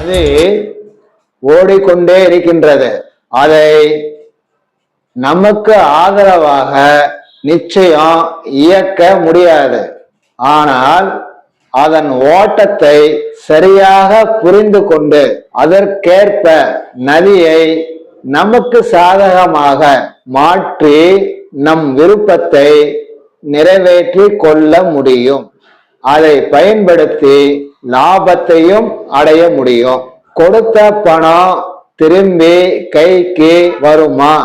அது ஓடிக்கொண்டே இருக்கின்றது. அதை நமக்கு ஆதரவாக நிச்சயம் இயக்க முடியாது. ஆனால் அதன் ஓட்டத்தை சரியாக புரிந்து கொண்டு அதற்கேற்ப நதியை நமக்கு சாதகமாக மாற்றி நம் விருப்பத்தை நிறைவேற்றி கொள்ள முடியும். அதை பயன்படுத்தி லாபத்தையும் அடைய முடியும். கொடுத்த பணம் திரும்பி கைக்கு வருமா,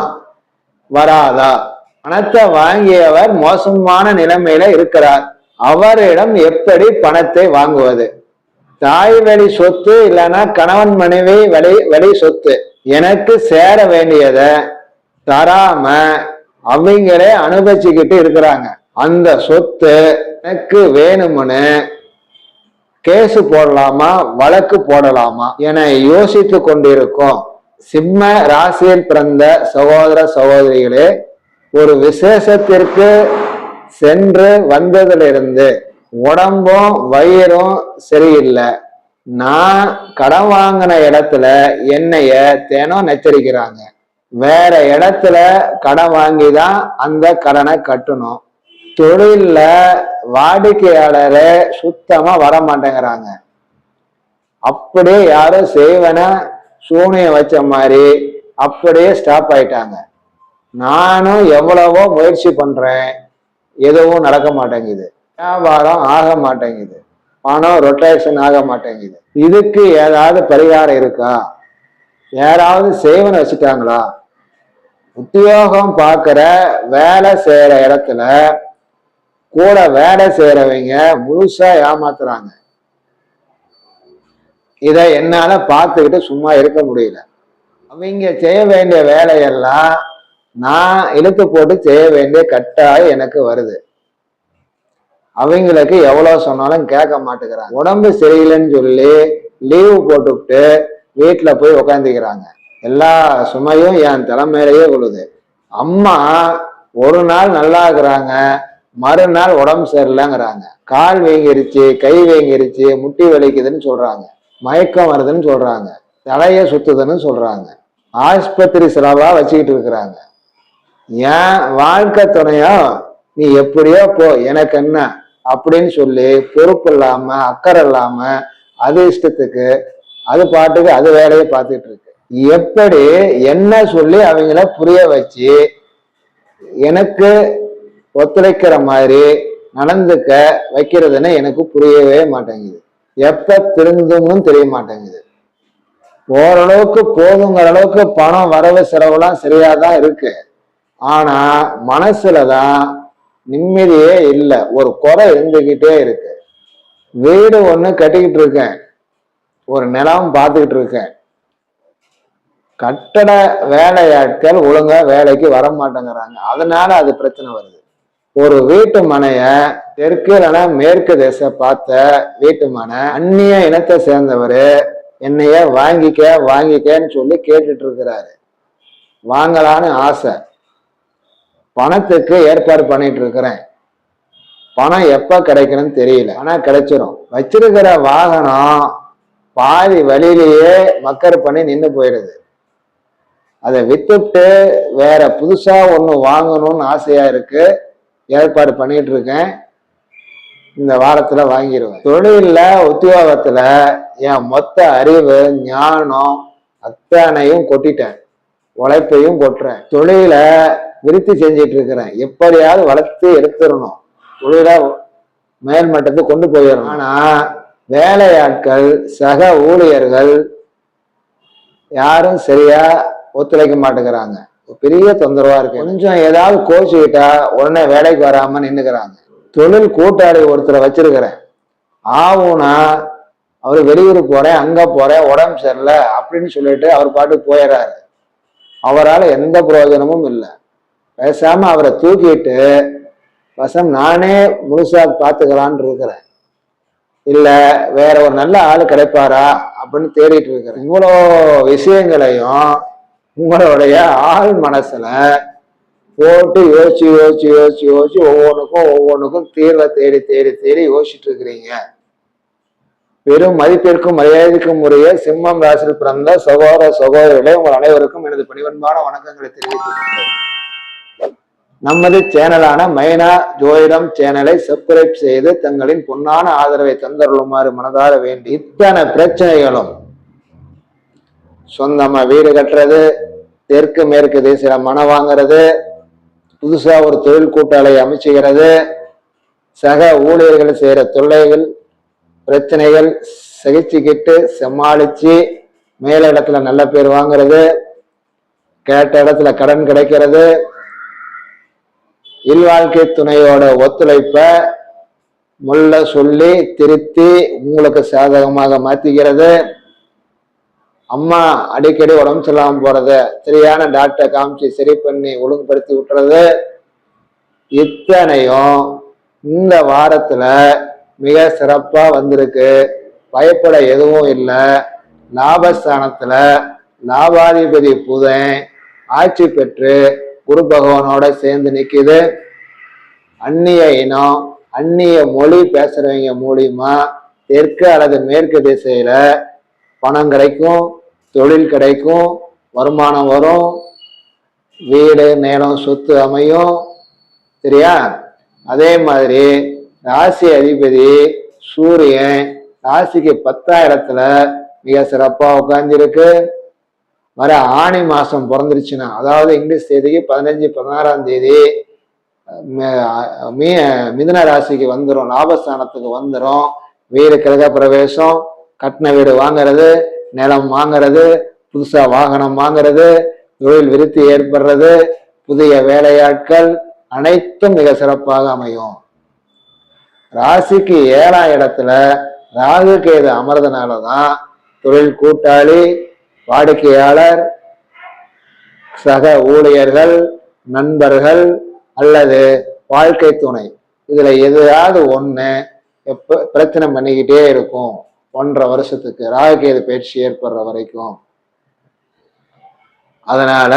வராதா? பணத்தை வாங்கியவர் மோசமான நிலைமையில இருக்கிறார். அவரிடம் எப்படி பணத்தை வாங்குவது? தாய் வழி சொத்து இல்லைன்னா கணவன் மனைவி வழி சொத்து எனக்கு சேர வேண்டியத தராம அவங்களே அனுபவிச்சுக்கிட்டு இருக்கிறாங்க. அந்த சொத்து எனக்கு வேணும்னு கேசு போடலாமா, வழக்கு போடலாமா என யோசித்து கொண்டிருக்கும் சிம்ம ராசியில் பிறந்த சகோதர சகோதரிகளே, ஒரு விசேஷத்திற்கு சென்று வந்ததிலிருந்து உடம்பும் வயிறும் சரியில்லை. நான் கடன் வாங்கின இடத்துல என்னைய தினம் நச்சரிக்கிறாங்க. வேற இடத்துல கடன் வாங்கிதான் அந்த கடனை கட்டணும். தொழில்ல வாடிக்கையாளரே சுத்தமா வர மாட்டேங்கிறாங்க. அப்படியே யாரும் செய்வன சூனியம் வச்ச மாதிரி அப்படியே ஸ்டாப் ஆயிட்டாங்க. நானும் எவ்வளவோ முயற்சி பண்றேன், எதுவும் நடக்க மாட்டேங்குது. வியாபாரம் ஆக மாட்டேங்குது, பணம் ரொட்டேஷன் ஆக மாட்டேங்குது. இதுக்கு ஏதாவது பரிகாரம் இருக்கா? யாராவது செய்வன வச்சுட்டாங்களா? உத்தியோகம் பார்க்கிற வேலை செய்யற இடத்துல கூட வேலை செய்யறவங்க முழுசா ஏமாத்துறாங்க. இதை என்னால பார்த்துக்கிட்டு சும்மா இருக்க முடியல. அவங்க செய்ய வேண்டிய வேலையெல்லாம் நான் இழுத்து போட்டு செய்ய வேண்டிய கட்டாயம் எனக்கு வருது. அவங்களுக்கு எவ்வளவு சொன்னாலும் கேட்க மாட்டேங்கிறாங்க. உடம்பு சரியில்லைன்னு சொல்லி லீவு போட்டுவிட்டு வீட்டுல போய் உக்காந்துக்கிறாங்க. எல்லா சுமையும் என் தலைமையிலேயே விழுது. அம்மா ஒரு நாள் நல்லா இருக்கிறாங்க, மறுநாள் உடம்பு சரியில்லைங்கிறாங்க. கால் வீங்கிருச்சு, கை வீங்கிருச்சு, முட்டி வலிக்குதுன்னு சொல்றாங்க, மயக்கம் வருதுன்னு சொல்றாங்க, தலைய சுத்துதுன்னு சொல்றாங்க, ஆஸ்பத்திரி செலவா வச்சுக்கிட்டு இருக்கிறாங்க. ஏன் வாழ்க்கை துணையோ நீ எப்படியோ போ, எனக்கு என்ன அப்படின்னு சொல்லி பொறுப்பு இல்லாம அக்கறை இல்லாம அது இஷ்டத்துக்கு அது பாட்டுக்கு அது வேலையை பார்த்துட்டு இருக்கு. எப்படி என்ன சொல்லி அவங்கள புரிய வச்சு எனக்கு ஒத்துழைக்கிற மாதிரி நடந்துக்க வைக்கிறதுன்னு எனக்கு புரியவே மாட்டேங்குது. எப்ப திருந்தும்னு தெரிய மாட்டேங்குது. ஓரளவுக்கு போதுங்கிற அளவுக்கு பணம் வரவு செலவுலாம் சரியாதான் இருக்கு. ஆனா மனசுலதான் நிம்மதியே இல்லை, ஒரு குறை இருந்துகிட்டே இருக்கு. வீடு ஒண்ணு கட்டிக்கிட்டு இருக்கேன், ஒரு நிலம் பார்த்துக்கிட்டு இருக்கேன். கட்டட வேலையாட்கள் ஒழுங்கா வேலைக்கு வர மாட்டேங்கிறாங்க. அதனால அது பிரச்சனை வருது. ஒரு வீட்டு மனைய தெற்கு இல்லைன்னா மேற்கு தேச பார்த்த வீட்டு மனை அந்நிய இனத்தை சேர்ந்தவர் என்னைய வாங்கிக்கன்னு சொல்லி கேட்டுட்டு இருக்கிறாரு. வாங்கலான்னு ஆசை, பணத்துக்கு ஏற்பாடு பண்ணிட்டு இருக்கிறேன். பணம் எப்ப கிடைக்கணும்னு தெரியல, ஆனா கிடைச்சிரும். வச்சிருக்கிற வாகனம் பாதி வழியிலேயே மக்கர் பண்ணி நின்று போயிடுது. அதை வித்துட்டு வேற புதுசா ஒண்ணு வாங்கணும்னு ஆசையா இருக்கு, ஏற்பாடு பண்ணிட்டு இருக்கேன். இந்த வாரத்துல வாங்கிடுவேன். தொழில்ல உத்தியோகத்துல என் மொத்த அறிவு ஞானம் அத்தனையும் கொட்டிட்டேன், உழைப்பையும் கொட்டுறேன். தொழில விருத்தி செஞ்சிட்டு இருக்கிறேன். எப்படியாவது வளர்த்து எடுத்துடணும், தொழில மேல்மட்டத்துக்கு கொண்டு போயிடணும். ஆனா வேலையாட்கள் சக ஊழியர்கள் யாரும் சரியா ஒத்துழைக்க மாட்டேங்கிறாங்க. பெரிய தொந்தரவா இருக்கு. கொஞ்சம் ஏதாவது கோச்சுக்கிட்டா உடனே வேலைக்கு வராம நின்னுக்கிறாங்க. தொழில் கூட்டாளி ஒருத்தரை வச்சிருக்கிறேன். ஆவுனா அவரு வெளியூர் போறேன், அங்க போறேன், உடம்பு சரியில்லை அப்படின்னு சொல்லிட்டு அவர் பாட்டு போயிடுறாரு. அவரால் எந்த பிரயோஜனமும் இல்லை. பேசாம அவரை தூக்கிட்டு வசம் நானே முழுசா பார்த்துக்கலான்னு இருக்கிறேன். இல்ல வேற ஒரு நல்ல ஆளு கிடைப்பாரா அப்படின்னு தேடிட்டு இருக்கிறேன். இவ்வளோ விஷயங்களையும் உங்களுடைய ஆள் மனசுல போட்டு யோசிச்சு ஒவ்வொன்றுக்கும் தீர்வை தேடி யோசிச்சுட்டு இருக்கிறீங்க. பெரும் மதிப்பிற்கும் மரியாதைக்கும் உரிய சிம்மம் ராசியில் பிறந்த சகோதர சகோதரிகளே, உங்கள் அனைவருக்கும் எனது பணிவன்பான வணக்கங்களை தெரிவித்துக் கொண்டேன். நமது சேனலான மைனா ஜோதிடம் சேனலை சப்ஸ்கிரைப் செய்து தங்களின் பொன்னான ஆதரவை தந்தருளுமாறு மனதார வேண்டி, இத்தனை பிரச்சனைகளும் சொந்தமா வீடு கட்டுறது, தெற்கு மேற்கு திசையில மனம் வாங்குறது, புதுசா ஒரு தொழில் கூட்டாளி அமைச்சுக்கிறது, சக ஊழியர்கள் செய்யற தொல்லைகள் பிரச்சனைகள் சகிச்சுக்கிட்டு சமாளிச்சு மேல இடத்துல நல்ல பேர் வாங்குறது, கேட்ட இடத்துல கடன் கிடைக்கிறது, இல்வாழ்க்கை துணையோட ஒத்துழைப்ப முள்ள சொல்லி திருத்தி உங்களுக்கு சாதகமாக மாத்திக்கிறது, அம்மா அடிக்கடி உடம்பு சொல்லாம போறது சரியான டாக்டரை காமிச்சு சரி பண்ணி ஒழுங்குபடுத்தி விட்டுறது, இத்தனையும் இந்த வாரத்துல மிக சிறப்பா வந்திருக்கு. பயப்பட எதுவும் இல்லை. லாபஸ்தானத்துல லாபாதிபதி புதன் ஆட்சி பெற்று குரு பகவானோட சேர்ந்து நிக்குது. அந்நிய இனம் அந்நிய மொழி பேசுறவங்க மூலியமா தெற்கு அல்லது மேற்கு திசையில பணம் கிடைக்கும், தொழில் கிடைக்கும், வருமானம் வரும், வீடு நிலம் சொத்து அமையும். சரியா? அதே மாதிரி ராசி அதிபதி சூரியன் ராசிக்கு 10ஆம் இடத்துல மிக சிறப்பா உட்கார்ந்துருக்கு. வர ஆணி மாசம் பிறந்துருச்சுன்னா, அதாவது இங்கிலீஷ் தேதிக்கு 15-16ஆம் தேதி மிதுன ராசிக்கு வந்துடும், லாபஸ்தானத்துக்கு வந்துடும். வீடு கிரக பிரவேசம், கட்டின வீடு வாங்கிறது, நிலம் வாங்கிறது, புதுசா வாகனம் வாங்கிறது, தொழில் விருத்தி ஏற்படுறது, புதிய வேலையாட்கள் அனைத்தும் மிக சிறப்பாக அமையும். ராசிக்கு 7ஆம் இடத்துல ராகு கேது அமர்ந்தனாலதான் தொழில் கூட்டாளி, வாடிக்கையாளர், சக ஊழியர்கள், நண்பர்கள் அல்லது வாழ்க்கை துணை, இதுல எதையாவது ஒண்ணு பிரச்சனை பண்ணிக்கிட்டே இருக்கும் 1.5 வருஷத்துக்கு, ராகு கேது பயிற்சி ஏற்படுற வரைக்கும். அதனால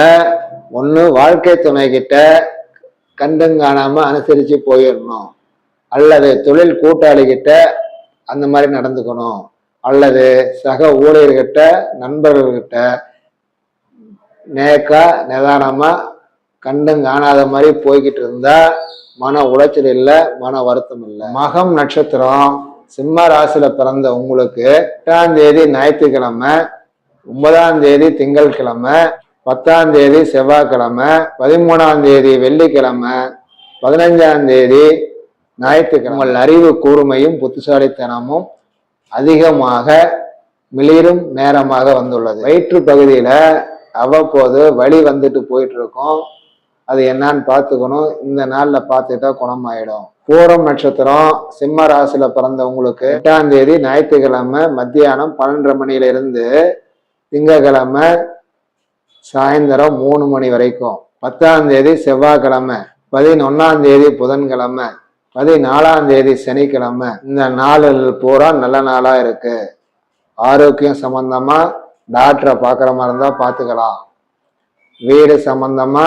ஒண்ணு வாழ்க்கை துணை கிட்ட கண்டுங்காணாம அனுசரிச்சு போயிடணும், அல்லது தொழில் கூட்டாளி கிட்ட அந்த மாதிரி நடந்துக்கணும், அல்லது சக ஊழியர்கிட்ட நண்பர்கள்கிட்ட நேக்கா நிதானமா கண்டும் காணாத மாதிரி போய்கிட்டு இருந்தா மன உளைச்சல் இல்லை, மன வருத்தம் இல்லை. மகம் நட்சத்திரம் சிம்ம ராசியில பிறந்த உங்களுக்கு 8ஆம் தேதி ஞாயிற்றுக்கிழமை, 9ஆம் தேதி திங்கட்கிழமை, 10ஆம் தேதி செவ்வாய்க்கிழமை, 13ஆம் தேதி வெள்ளிக்கிழமை, 15ஆம் தேதி ஞாயிற்றுக்கிழமை உங்கள் அறிவு கூர்மையும் புத்திசாலித்தனமும் அதிகமாக மிளிரும் நேரமாக வந்துள்ளது. வயிற்று பகுதியில அவ்வப்போது வலி வந்துட்டு போயிட்டு இருக்கும், அது என்னன்னு பார்த்துக்கணும். இந்த நாள்ல பார்த்துட்டா குணமாயிடும். பூரம் நட்சத்திரம் சிம்ம ராசியில பிறந்த உங்களுக்கு 8ஆம் தேதி ஞாயிற்றுக்கிழமை மத்தியானம் 12:30 மணியிலிருந்து திங்கக்கிழமை சாயந்தரம் 3 மணி வரைக்கும், 10ஆம் தேதி செவ்வாய்க்கிழமை, 11ஆம் தேதி புதன்கிழமை, 14ஆம் தேதி சனிக்கிழமை, இந்த நாளில் பூரா நல்ல நாளா இருக்கு. ஆரோக்கியம் சம்பந்தமா டாக்டரை பார்க்குற மாதிரி இருந்தா பார்த்துக்கலாம். வீடு சம்பந்தமா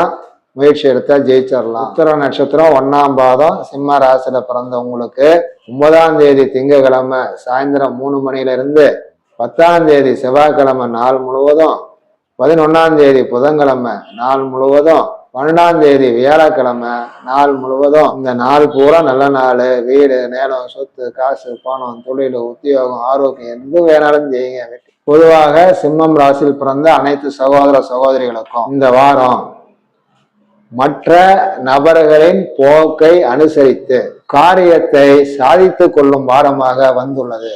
முயற்சி எடுத்தா ஜெயிச்சிடலாம். உத்திர நட்சத்திரம் 1ஆம் பாதம் சிம்ம ராசியில பிறந்தவங்களுக்கு 9ஆம் தேதி திங்கக்கிழமை சாயந்தரம் 3 மணியிலிருந்து 10ஆம் தேதி செவ்வாய்க்கிழமை நாள் முழுவதும், 11ஆம் தேதி புதன்கிழமை நாள் முழுவதும், 12ஆம் தேதி வியாழக்கிழமை நாள் முழுவதும், இந்த நாள் பூரா நல்ல நாள். வீடு நேரம் சொத்து காசு பணம் தொழில் உத்தியோகம் ஆரோக்கியம் எது வேணாலும் செய்யுங்க. பொதுவாக சிம்மம் ராசியில் பிறந்த அனைத்து சகோதர சகோதரிகளுக்கும் இந்த வாரம் மற்ற நபர்களின் போக்கை அனுசரித்து காரியத்தை சாதித்து கொள்ளும் வாரமாக வந்துள்ளது.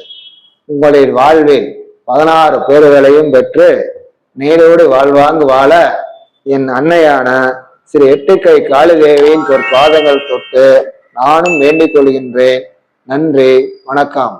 உங்களின் வாழ்வில் 16 பேர்களையும் பெற்று நீரோடு வாழ்வாங்கு வாழ என் அன்னையான ஸ்ரீ எட்டுக்கை காளிதேவியின் ஒரு பாதங்கள் தொட்டு நானும் வேண்டிக் கொள்கின்றேன். நன்றி, வணக்கம்.